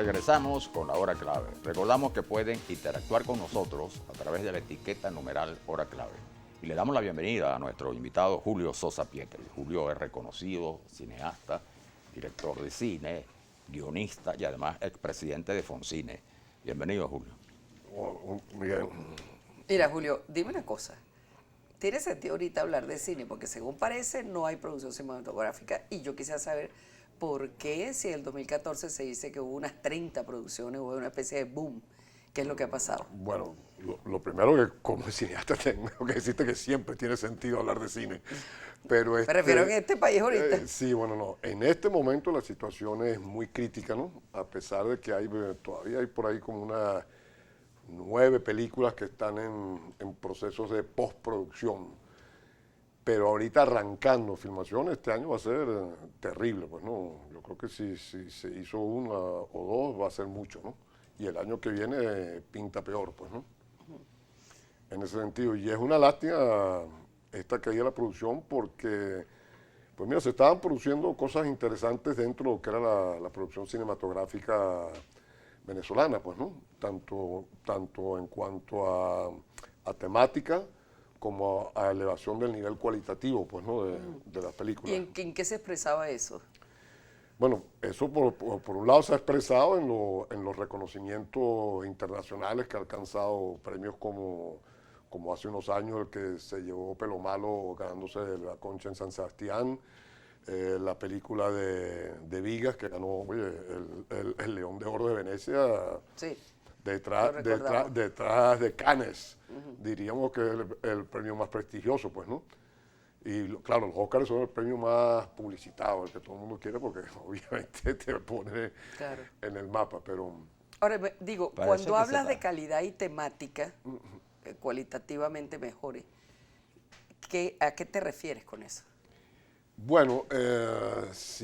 regresamos con la hora clave. Recordamos que pueden interactuar con nosotros a través de la etiqueta numeral hora clave. Y le damos la bienvenida a nuestro invitado Julio Sosa Pietri. Julio es reconocido cineasta, director de cine, guionista y además expresidente de Foncine. Bienvenido, Julio. Miguel. Mira, Julio, dime una cosa. ¿Tiene sentido ahorita hablar de cine? Porque según parece no hay producción cinematográfica y yo quisiera saber por qué si en el 2014 se dice que hubo unas 30 producciones, hubo una especie de boom. ¿Qué es lo que ha pasado? Bueno, lo primero que como cineasta tengo que decirte que siempre tiene sentido hablar de cine. Pero Me refiero en este país ahorita. Sí, bueno, no. En este momento la situación es muy crítica, ¿no? A pesar de que todavía hay por ahí como unas 9 películas que están en procesos de postproducción. Pero ahorita arrancando filmación, este año va a ser terrible, pues, ¿no? Yo creo que si se hizo una o dos va a ser mucho, ¿no? Y el año que viene pinta peor, pues, ¿no? En ese sentido. Y es una lástima esta caída de la producción porque, pues mira, se estaban produciendo cosas interesantes dentro de lo que era la producción cinematográfica venezolana, pues, ¿no? Tanto en cuanto a temática como a elevación del nivel cualitativo, pues, ¿no? de las películas. ¿Y en qué se expresaba eso? Bueno, eso por un lado se ha expresado en los reconocimientos internacionales que ha alcanzado premios como hace unos años el que se llevó Pelo Malo ganándose la Concha en San Sebastián, la película de Vigas que ganó oye, el León de Oro de Venecia, Sí, detrás de Cannes, diríamos que es el premio más prestigioso, pues, ¿no? Y claro, los Oscars son el premio más publicitado, el que todo el mundo quiere porque obviamente te pone claro. en el mapa, pero... Ahora, digo, Parece cuando que hablas de calidad y temática, cualitativamente mejores, ¿a qué te refieres con eso? Bueno,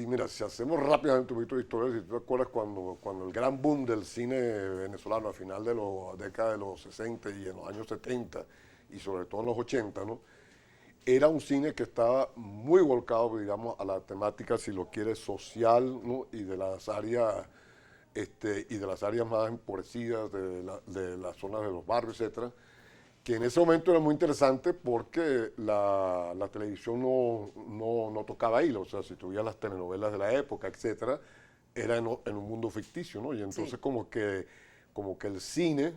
mira, si hacemos rápidamente un poquito de historia, si tú te acuerdas cuando el gran boom del cine venezolano a final de la década de los 60 y en los años 70 y sobre todo en los 80, ¿no? Era un cine que estaba muy volcado, digamos, a la temática, si lo quieres, social, ¿no? Y de las áreas más empobrecidas, de las zonas de los barrios, etcétera, que en ese momento era muy interesante porque la televisión no tocaba ahí, o sea, si tuviera las telenovelas de la época, etcétera, era en un mundo ficticio, ¿no? Y entonces Sí. como que el cine,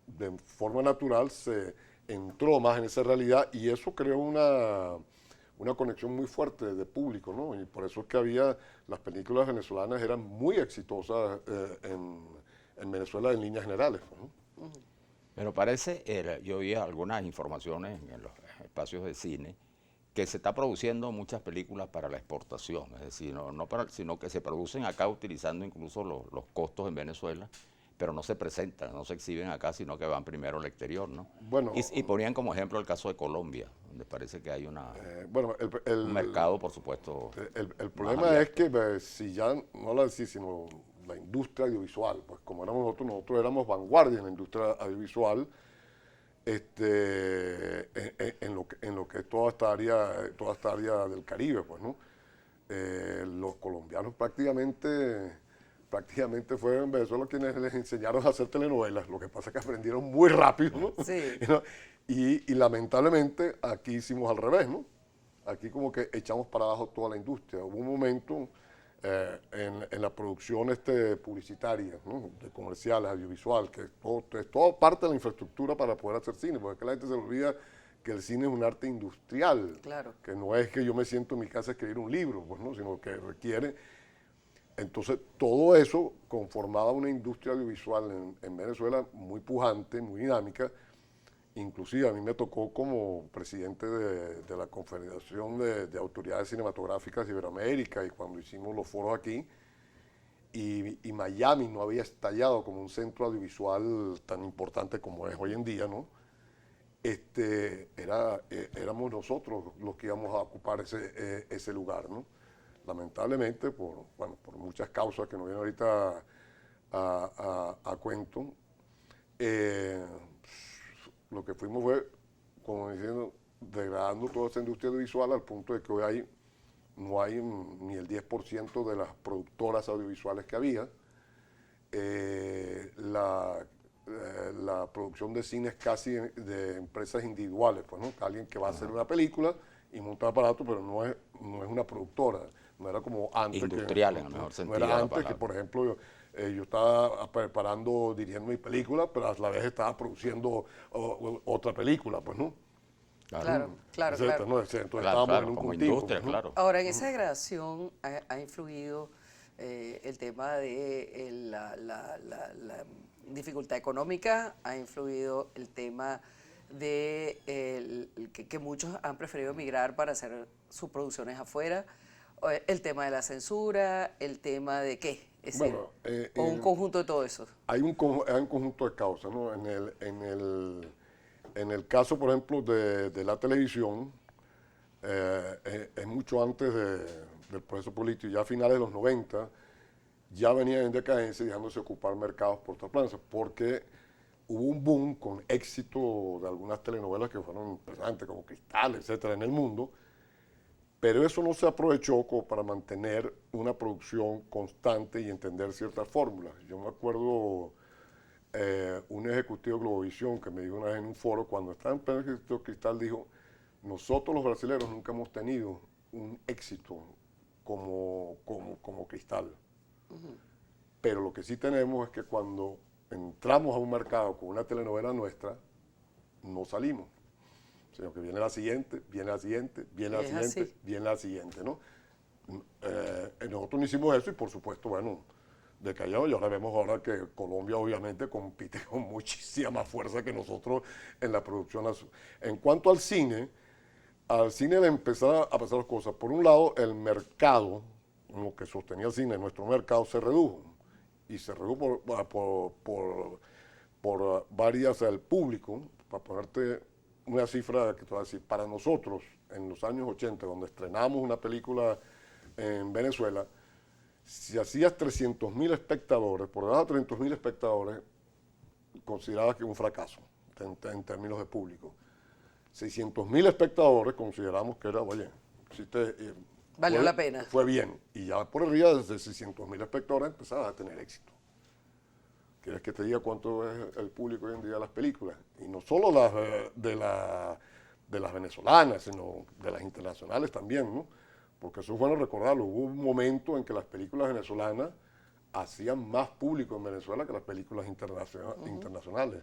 de forma natural, se entró más en esa realidad y eso creó una conexión muy fuerte de público, ¿no? Y por eso es que las películas venezolanas eran muy exitosas en Venezuela en líneas generales, ¿no? Pero parece, yo vi algunas informaciones en los espacios de cine, que se está produciendo muchas películas para la exportación, es decir, sino que se producen acá utilizando incluso los costos en Venezuela, pero no se presentan, no se exhiben acá, sino que van primero al exterior, ¿no? Bueno, Y ponían como ejemplo el caso de Colombia, donde parece que hay un mercado, por supuesto, el más problema es abierto. que si ya no la decís, sino la industria audiovisual, pues como éramos nosotros éramos vanguardia en la industria audiovisual, en lo que es toda esta área del Caribe, pues, ¿no? Los colombianos prácticamente fueron en Venezuela quienes les enseñaron a hacer telenovelas, lo que pasa es que aprendieron muy rápido, ¿no? Sí. Y lamentablemente aquí hicimos al revés, ¿no? Aquí como que echamos para abajo toda la industria. Hubo un momento en la producción publicitaria, ¿no? De comerciales, audiovisual, que es todo parte de la infraestructura para poder hacer cine, porque es que la gente se le olvida que el cine es un arte industrial, Claro. que no es que yo me siento en mi casa a escribir un libro, pues, ¿no? Sino que requiere... Entonces, todo eso conformaba una industria audiovisual en Venezuela muy pujante, muy dinámica. Inclusive a mí me tocó como presidente de la Confederación de Autoridades Cinematográficas de Iberoamérica y cuando hicimos los foros aquí, y Miami no había estallado como un centro audiovisual tan importante como es hoy en día, ¿no? Éramos nosotros los que íbamos a ocupar ese lugar, ¿no? Lamentablemente, por muchas causas que no vienen ahorita a cuento, lo que fuimos fue, como diciendo, degradando toda esa industria audiovisual al punto de que hoy no hay ni el 10% de las productoras audiovisuales que había. la producción de cine es casi de empresas individuales, pues, ¿no? Alguien que va a hacer una película y monta aparato, pero no es una productora, no era como antes. Industrial, en el mejor sentido No era de la antes que, palabra. por ejemplo, yo estaba dirigiendo mi película, pero a la vez estaba produciendo otra película, pues, ¿no? Claro, claro, Etcétera, claro. ¿no? Entonces Claro, estábamos claro, en un como continuo, industria, pues, ¿no? claro. Ahora, en esa degradación ha influido el tema de la dificultad económica, ha influido el tema de que muchos han preferido emigrar para hacer sus producciones afuera, el tema de la censura, el tema de qué, es decir, Bueno, o un conjunto de todo eso. hay un conjunto de causas, ¿no? En el caso, por ejemplo, de la televisión, es mucho antes del proceso político, ya a finales de los 90, ya venía en decadencia y dejándose ocupar mercados por otras plazas, porque hubo un boom con éxito de algunas telenovelas que fueron impresionantes, como Cristal, etcétera, en el mundo, pero eso no se aprovechó como para mantener una producción constante y entender ciertas fórmulas. Yo me acuerdo un ejecutivo de Globovisión que me dijo una vez en un foro, cuando estaba en pleno éxito Cristal, dijo: nosotros los brasileños nunca hemos tenido un éxito como Cristal. Pero lo que sí tenemos es que cuando entramos a un mercado con una telenovela nuestra, no salimos. Sino que viene la siguiente, viene la siguiente, viene la siguiente, así. viene la siguiente, ¿no? Nosotros no hicimos eso y por supuesto, bueno, decayó, y ahora vemos que Colombia obviamente compite con muchísima más fuerza que nosotros en la producción. En cuanto al cine le empezaron a pasar las cosas. Por un lado, el mercado, lo que sostenía el cine, nuestro mercado se redujo. Y se redujo por varias, el público, para ponerte una cifra que te voy a decir, para nosotros, en los años 80, donde estrenamos una película en Venezuela, si hacías 300.000 espectadores, por debajo de 300.000 espectadores, considerabas que un fracaso en términos de público. 600.000 espectadores consideramos que era, oye, Valió la pena. Fue bien. Y ya por arriba, desde 600.000 espectadores, empezabas a tener éxito. ¿Quieres que te diga cuánto es el público hoy en día de las películas? Y no solo las de las venezolanas, sino de las internacionales también, ¿no? Porque eso es bueno recordarlo. Hubo un momento en que las películas venezolanas hacían más público en Venezuela que las películas internacionales.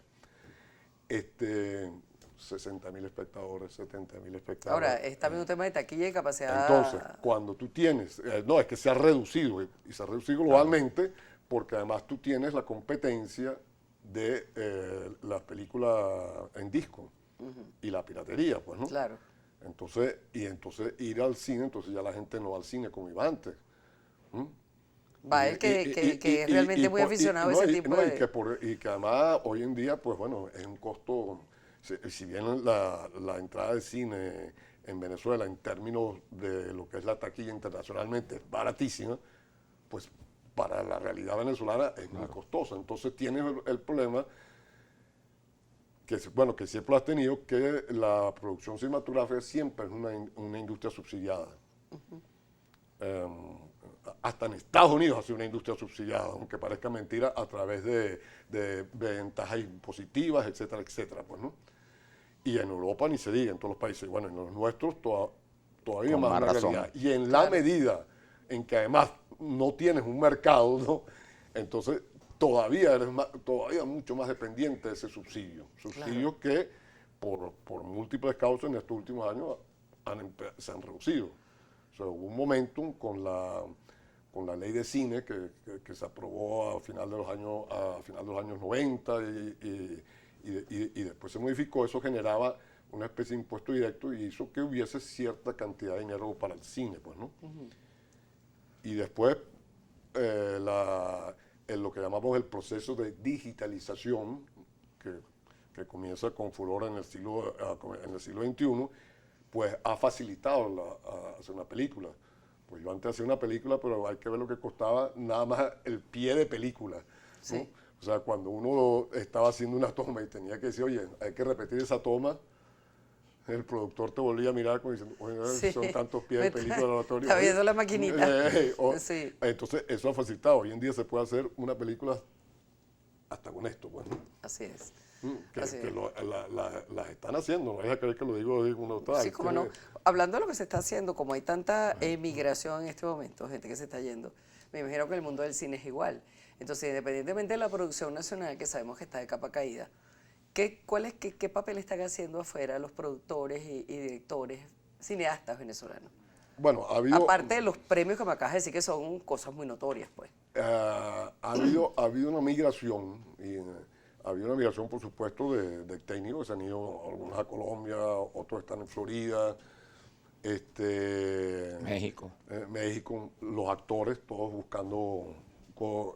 60.000 espectadores, 70.000 espectadores. Ahora, es también un tema de taquilla y capacidad. Entonces, cuando tú tienes, no, es que se ha reducido, y se ha reducido globalmente, porque además tú tienes la competencia de la película en disco y la piratería, pues, ¿no? Claro. Entonces ir al cine, entonces ya la gente no va al cine como iba antes. Va el que es realmente muy aficionado a ese tipo de... Y que además hoy en día, pues bueno, es un costo, si bien la entrada de cine en Venezuela en términos de lo que es la taquilla internacionalmente es baratísima, pues para la realidad venezolana es muy costosa. Entonces tienes el problema que siempre lo has tenido, que la producción cinematográfica siempre es una industria subsidiada. Hasta en Estados Unidos ha sido una industria subsidiada, aunque parezca mentira, a través de ventajas impositivas, etcétera, etcétera, pues, ¿no? Y en Europa ni se diga, en todos los países. Bueno, en los nuestros todavía Con más más una razón. realidad. Y en la medida en que además no tienes un mercado, ¿no? Entonces todavía eres todavía mucho más dependiente de ese subsidio. Subsidios que por múltiples causas en estos últimos años se han reducido. O sea, hubo un momentum con la ley de cine que se aprobó a final de los años 90 y después se modificó. Eso generaba una especie de impuesto directo y hizo que hubiese cierta cantidad de dinero para el cine, pues, ¿no? Y después lo que llamamos el proceso de digitalización, que comienza con furor en el siglo XXI, pues ha facilitado hacer una película. Pues yo antes hacía una película, pero hay que ver lo que costaba nada más el pie de película, ¿no? Sí. O sea, cuando uno estaba haciendo una toma y tenía que decir, oye, hay que repetir esa toma, el productor te volvía a mirar como diciendo, oye, Sí. son tantos pies de película en el oratorio. Está viendo la maquinita. Sí. Entonces, eso ha facilitado. Hoy en día se puede hacer una película con esto, pues, ¿no? Así es. Que, Así que es. las están haciendo, no vaya a creer que lo digo de una otra. Sí, como no. Hablando de lo que se está haciendo, como hay tanta emigración en este momento, gente que se está yendo, me imagino que el mundo del cine es igual. Entonces, independientemente de la producción nacional, que sabemos que está de capa caída, ¿qué papel están haciendo afuera los productores y directores, cineastas venezolanos? Bueno, ha habido... Aparte de los premios que me acabas de decir, que son cosas muy notorias, pues. ha habido una migración, ha habido una migración, por supuesto, de técnicos, se han ido algunos a Colombia, otros están en Florida, México. México, los actores, todos buscando cómo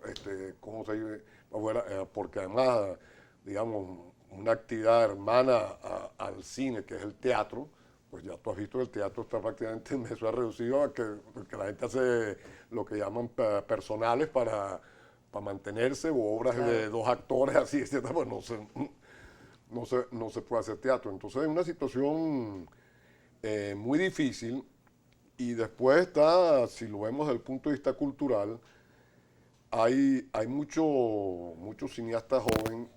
se iba afuera, porque además, digamos, una actividad hermana al cine, que es el teatro, pues ya tú has visto que el teatro está prácticamente en eso, ha reducido a que la gente hace lo que llaman personales para mantenerse, o obras de 2 actores, así, etc. Pues no se puede hacer teatro. Entonces es una situación muy difícil, y después está, si lo vemos desde el punto de vista cultural, hay muchos cineastas jóvenes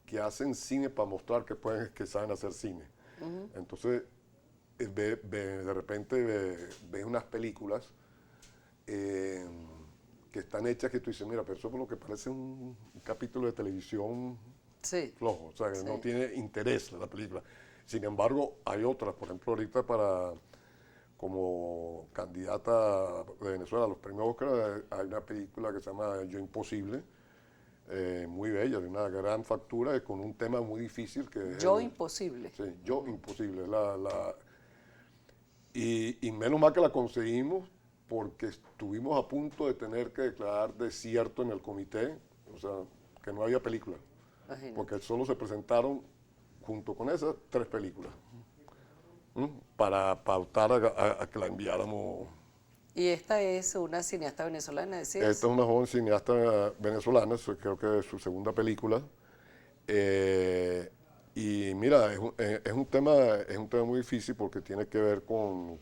que hacen cine para mostrar que saben hacer cine. Entonces, de repente ves unas películas que están hechas que tú dices, mira, pero eso por lo que parece un capítulo de televisión flojo, o sea, que no tiene interés la película. Sin embargo, hay otras, por ejemplo, ahorita como candidata de Venezuela a los premios Oscar, hay una película que se llama Yo Imposible, muy bella, de una gran factura, con un tema muy difícil que es Imposible. Sí, Yo Imposible. Y menos mal que la conseguimos, porque estuvimos a punto de tener que declarar desierto en el comité, o sea, que no había película. Imagínate. Porque solo se presentaron, junto con esas, 3 películas, para pautar a que la enviáramos. Y esta es una cineasta venezolana, decías. Esta es una joven cineasta venezolana, creo que es su segunda película. Y mira, es un tema muy difícil, porque tiene que ver con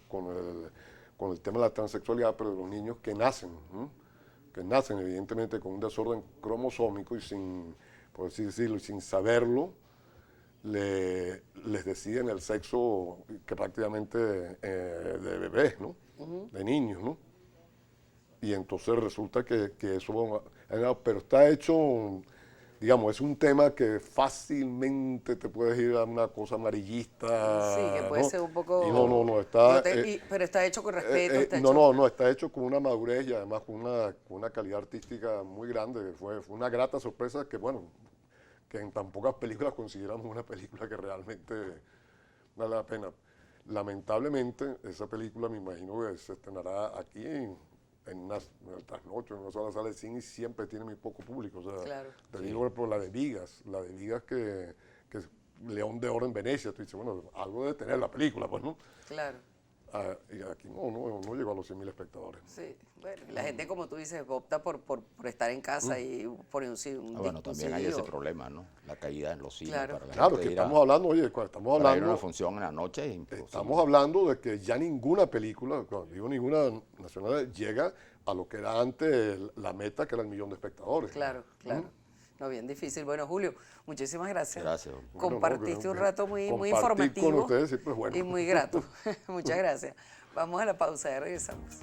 el tema de la transexualidad, pero de los niños que nacen evidentemente con un desorden cromosómico, y por así decirlo, sin saberlo, les deciden el sexo que prácticamente de bebés, ¿no? De niños, ¿no? Y entonces resulta que eso, pero está hecho, digamos, es un tema que fácilmente te puedes ir a una cosa amarillista. Sí, que puede ¿no? ser un poco... Y no, está... pero está hecho con respeto. Está hecho con una madurez, y además con una calidad artística muy grande. Fue una grata sorpresa que, bueno, que en tan pocas películas consideramos una película que realmente vale la pena. Lamentablemente, esa película me imagino que se estrenará aquí en el trasnocho, en una sola sala de cine, y siempre tiene muy poco público. O sea, Claro. te digo por la de Vigas que es León de Oro en Venecia. Tú dices, bueno, algo de tener la película, pues, ¿no? Claro. Y aquí no llegó a los 100.000 espectadores. Sí, bueno, la gente, como tú dices, opta por estar en casa y poner un Bueno, también hay ese problema, ¿no? La caída en los cines. Claro. Para la Claro, gente que ir a- estamos hablando, oye, cuando estamos para ir a hablando... una función en la noche es imposible. Estamos hablando de que ya ninguna película, cuando digo ninguna nacional, llega a lo que era antes la meta, que era el 1.000.000 de espectadores. Claro. No, bien difícil. Bueno, Julio, muchísimas gracias. Gracias. Compartiste un rato muy compartir informativo con ustedes siempre es bueno. y muy grato. Muchas gracias. Vamos a la pausa y regresamos.